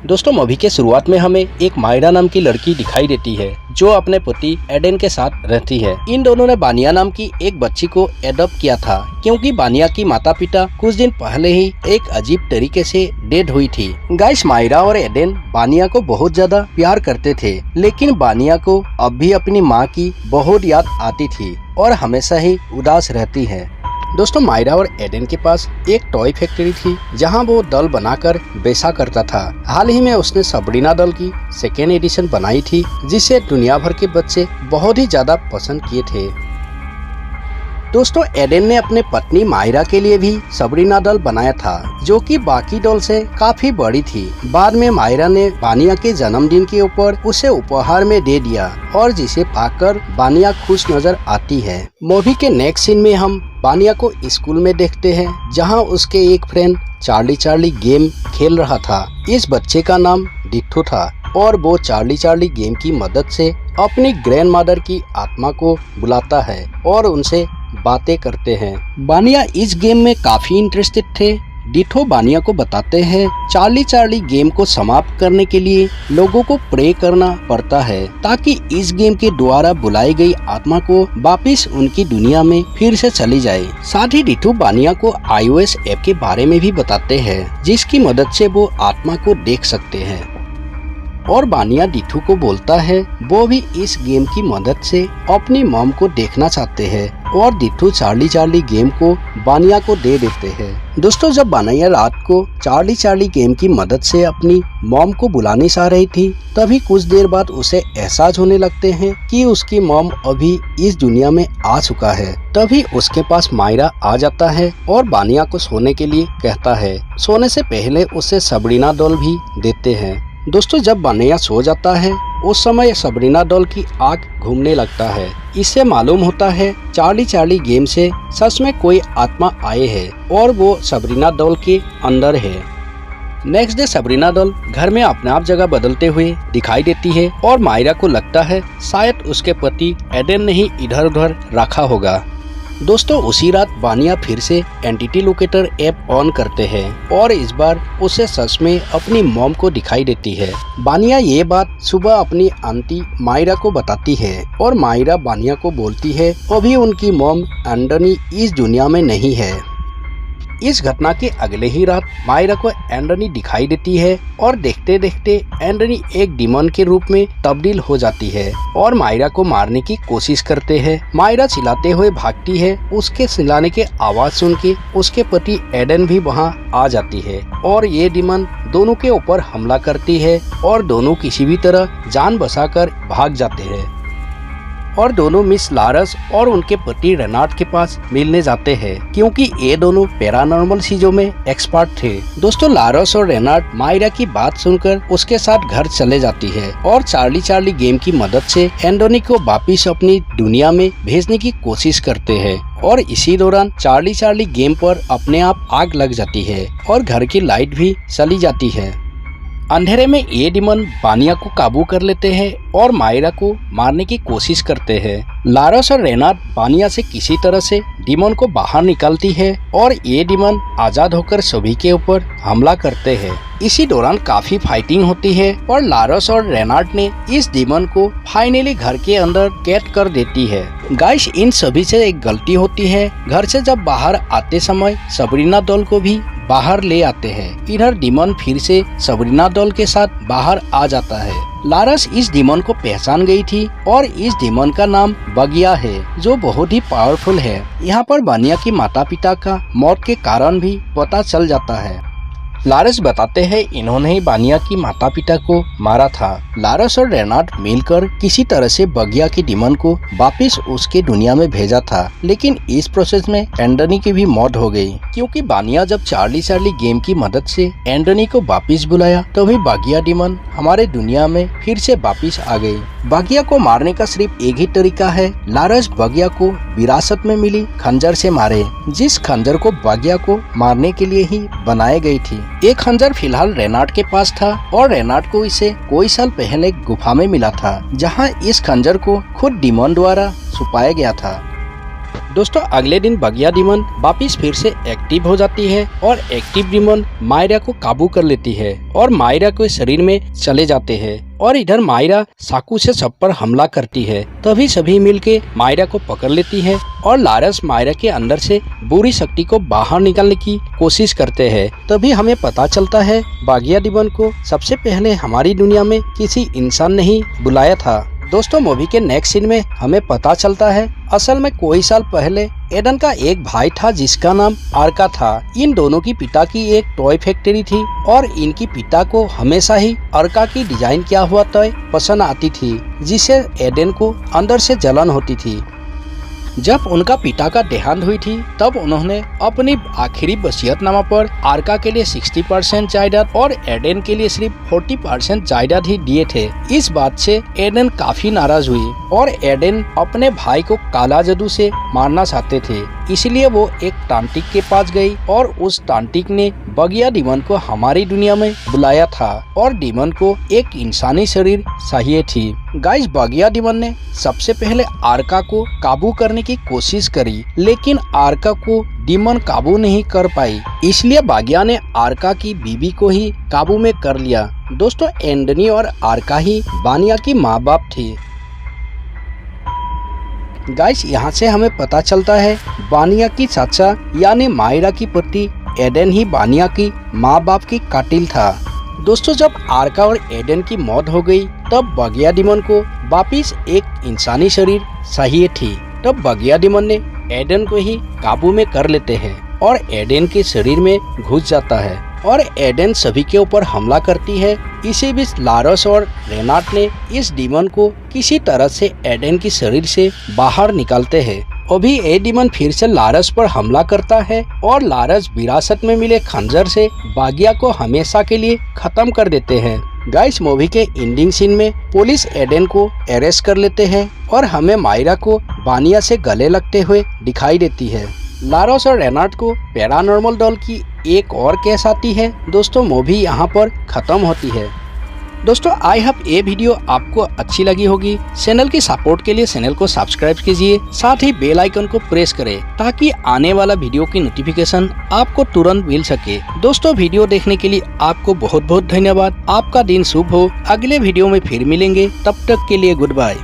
दोस्तों मूवी के शुरुआत में हमें एक मायरा नाम की लड़की दिखाई देती है जो अपने पति एडन के साथ रहती है। इन दोनों ने बानिया नाम की एक बच्ची को एडॉप्ट किया था क्योंकि बानिया की माता पिता कुछ दिन पहले ही एक अजीब तरीके से डेड हुई थी। गाइस, मायरा और एडन बानिया को बहुत ज्यादा प्यार करते थे, लेकिन बानिया को अब भी अपनी माँ की बहुत याद आती थी और हमेशा ही उदास रहती है। दोस्तों, मायरा और एडन के पास एक टॉय फैक्ट्री थी जहां वो डॉल बनाकर बेचा करता था। हाल ही में उसने सबरीना डॉल की सेकेंड एडिशन बनाई थी जिसे दुनिया भर के बच्चे बहुत ही ज्यादा पसंद किए थे। दोस्तों, एडन ने अपने पत्नी मायरा के लिए भी सबरीना डॉल बनाया था जो कि बाकी डॉल से काफी बड़ी थी। बाद में मायरा ने बानिया के जन्मदिन के ऊपर उसे उपहार में दे दिया और जिसे पाकर बानिया खुश नजर आती है। मूवी के नेक्स्ट सीन में हम बानिया को स्कूल में देखते हैं जहां उसके एक फ्रेंड चार्ली गेम खेल रहा था। इस बच्चे का नाम डिट्टू था और वो चार्ली गेम की मदद से अपनी ग्रैंड मदर की आत्मा को बुलाता है और उनसे बातें करते हैं। बानिया इस गेम में काफी इंटरेस्टेड थे। डिट्टू बानिया को बताते हैं चार्ली गेम को समाप्त करने के लिए लोगों को प्रे करना पड़ता है ताकि इस गेम के द्वारा बुलाई गई आत्मा को वापिस उनकी दुनिया में फिर से चली जाए। साथ ही डिट्टू बानिया को iOS ऐप के बारे में भी बताते हैं जिसकी मदद से वो आत्मा को देख सकते हैं और बानिया डिट्टू को बोलता है वो भी इस गेम की मदद से अपनी मॉम को देखना चाहते हैं और डिट्टू चार्ली गेम को बानिया को दे देते हैं। दोस्तों, जब बानिया रात को चार्ली गेम की मदद से अपनी मॉम को बुलाने जा रही थी तभी कुछ देर बाद उसे एहसास होने लगते हैं कि उसकी मॉम अभी इस दुनिया में आ चुका है। तभी उसके पास मायरा आ जाता है और बानिया को सोने के लिए कहता है। सोने से पहले उसे सबरीना डॉल भी देते हैं। दोस्तों, जब बानिया सो जाता है उस समय सबरीना डॉल की आंख घूमने लगता है। इससे मालूम होता है चार्ली गेम से सच में कोई आत्मा आए है और वो सबरीना डॉल के अंदर है। नेक्स्ट डे सबरीना डॉल घर में अपने आप जगह बदलते हुए दिखाई देती है और मायरा को लगता है शायद उसके पति एडन ने ही इधर उधर रखा होगा। दोस्तों, उसी रात बानिया फिर से एंटिटी लोकेटर ऐप ऑन करते हैं और इस बार उसे सच में अपनी मॉम को दिखाई देती है। बानिया ये बात सुबह अपनी आंटी मायरा को बताती है और मायरा बानिया को बोलती है अभी उनकी मॉम एंडनी इस दुनिया में नहीं है। इस घटना के अगले ही रात मायरा को एंडनी दिखाई देती है और देखते देखते एंडनी एक डिमन के रूप में तब्दील हो जाती है और मायरा को मारने की कोशिश करते हैं। मायरा चिल्लाते हुए भागती है। उसके चिल्लाने के आवाज सुन के उसके पति एडन भी वहां आ जाती है और ये डिमन दोनों के ऊपर हमला करती है और दोनों किसी भी तरह जान बचाकर भाग जाते हैं और दोनों मिस लारस और उनके पति रेनार्ड के पास मिलने जाते हैं क्योंकि ये दोनों पैरानॉर्मल चीजों में एक्सपर्ट थे। दोस्तों, लारस और रेनार्ड मायरा की बात सुनकर उसके साथ घर चले जाती है और चार्ली गेम की मदद से एंडोनी को वापिस अपनी दुनिया में भेजने की कोशिश करते हैं और इसी दौरान चार्ली गेम पर अपने आप आग लग जाती है और घर की लाइट भी चली जाती है। अंधेरे में ये डिमन बानिया को काबू कर लेते हैं और मायरा को मारने की कोशिश करते हैं। लारस और रेनार्ड बानिया से किसी तरह से डिमन को बाहर निकालती है और ये डिमन आजाद होकर सभी के ऊपर हमला करते हैं। इसी दौरान काफी फाइटिंग होती है और लारस और रेनार्ड ने इस डिमन को फाइनली घर के अंदर कैद कर देती है। गाइस, इन सभी से एक गलती होती है। घर से जब बाहर आते समय सबरीना डॉल को भी बाहर ले आते हैं। इधर डिमन फिर से सबरीना डॉल के साथ बाहर आ जाता है। लारस इस डिमन को पहचान गई थी और इस डिमन का नाम बगिया है जो बहुत ही पावरफुल है। यहाँ पर बानिया की माता पिता का मौत के कारण भी पता चल जाता है। लारस बताते हैं इन्होंने ही बानिया की माता पिता को मारा था। लारस और रेनार्ड मिलकर किसी तरह से बगिया की डिमन को वापिस उसके दुनिया में भेजा था, लेकिन इस प्रोसेस में एंडनी की भी मौत हो गई क्योंकि बानिया जब चार्ली गेम की मदद से एंडनी को वापिस बुलाया तभी बगिया डिमन हमारे दुनिया में फिर से वापिस आ गई। बगिया को मारने का सिर्फ एक ही तरीका है, लारस बगिया को विरासत में मिली खंजर से मारे, जिस खंजर को बगिया को मारने के लिए ही बनाई गई थी। ये खंजर फिलहाल रेनार्ड के पास था और रेनार्ड को इसे कोई साल पहले गुफा में मिला था जहां इस खंजर को खुद डिमन द्वारा छुपाया गया था। दोस्तों अगले दिन बगिया डीमन वापिस फिर से एक्टिव हो जाती है और एक्टिव डीमन मायरा को काबू कर लेती है और मायरा के शरीर में चले जाते हैं और इधर मायरा चाकू से सब पर हमला करती है। तभी सभी मिलके मायरा को पकड़ लेती है और लारस मायरा के अंदर से बुरी शक्ति को बाहर निकालने की कोशिश करते हैं। तभी हमें पता चलता है बगिया डीमन को सबसे पहले हमारी दुनिया में किसी इंसान ने ही बुलाया था। दोस्तों मूवी के नेक्स्ट सीन में हमें पता चलता है असल में कोई साल पहले एडन का एक भाई था जिसका नाम आर्का था। इन दोनों की पिता की एक टॉय फैक्ट्री थी और इनकी पिता को हमेशा ही आर्का की डिजाइन किया हुआ टॉय पसंद आती थी जिसे एडन को अंदर से जलन होती थी। जब उनका पिता का देहांत हुई थी तब उन्होंने अपनी आखिरी वसीयतनामा पर आर्का के लिए 60% जायदाद और एडन के लिए सिर्फ 40% जायदाद ही दिए थे। इस बात से एडन काफी नाराज हुई और एडन अपने भाई को काला जादू से मारना चाहते थे। इसलिए वो एक तांत्रिक के पास गई और उस तांत्रिक ने बगिया डीमन को हमारी दुनिया में बुलाया था और डीमन को एक इंसानी शरीर चाहिए थी। गाइस बगिया डीमन ने सबसे पहले आर्का को काबू करने की कोशिश करी लेकिन आर्का को डीमन काबू नहीं कर पाई। इसलिए बगिया ने आर्का की बीबी को ही काबू में कर लिया। दोस्तों एंडनी और आर्का ही बानिया की माँ बाप थी। गाइस यहाँ से हमें पता चलता है बानिया की चाचा यानी मायरा की पति एडन ही बानिया की माँ बाप की कातिल था। दोस्तों जब आर्का और एडन की मौत हो गई तब बगिया डीमन को वापिस एक इंसानी शरीर चाहिए थी। तब बगिया डीमन ने एडन को ही काबू में कर लेते हैं और एडन के शरीर में घुस जाता है और एडन सभी के ऊपर हमला करती है। इसी बीच लारस और रेनाट ने इस डीमन को किसी तरह से एडन की शरीर से बाहर निकालते हैं। अभी ए डीमन फिर से लारस पर हमला करता है और लारस विरासत में मिले खंजर से बगिया को हमेशा के लिए खत्म कर देते हैं। गाइस मूवी के एंडिंग सीन में पुलिस एडन को अरेस्ट कर लेते हैं और हमें मायरा को बानिया से गले लगते हुए दिखाई देती है। लारस और रेनाट को पैरानॉर्मल डॉल की एक और केस आती है। दोस्तों मूवी यहाँ पर खत्म होती है। दोस्तों आई होप ये वीडियो आपको अच्छी लगी होगी। चैनल की सपोर्ट के लिए चैनल को सब्सक्राइब कीजिए, साथ ही बेल आइकन को प्रेस करें ताकि आने वाला वीडियो की नोटिफिकेशन आपको तुरंत मिल सके। दोस्तों वीडियो देखने के लिए आपको बहुत बहुत धन्यवाद। आपका दिन शुभ हो। अगले वीडियो में फिर मिलेंगे, तब तक के लिए गुड बाय।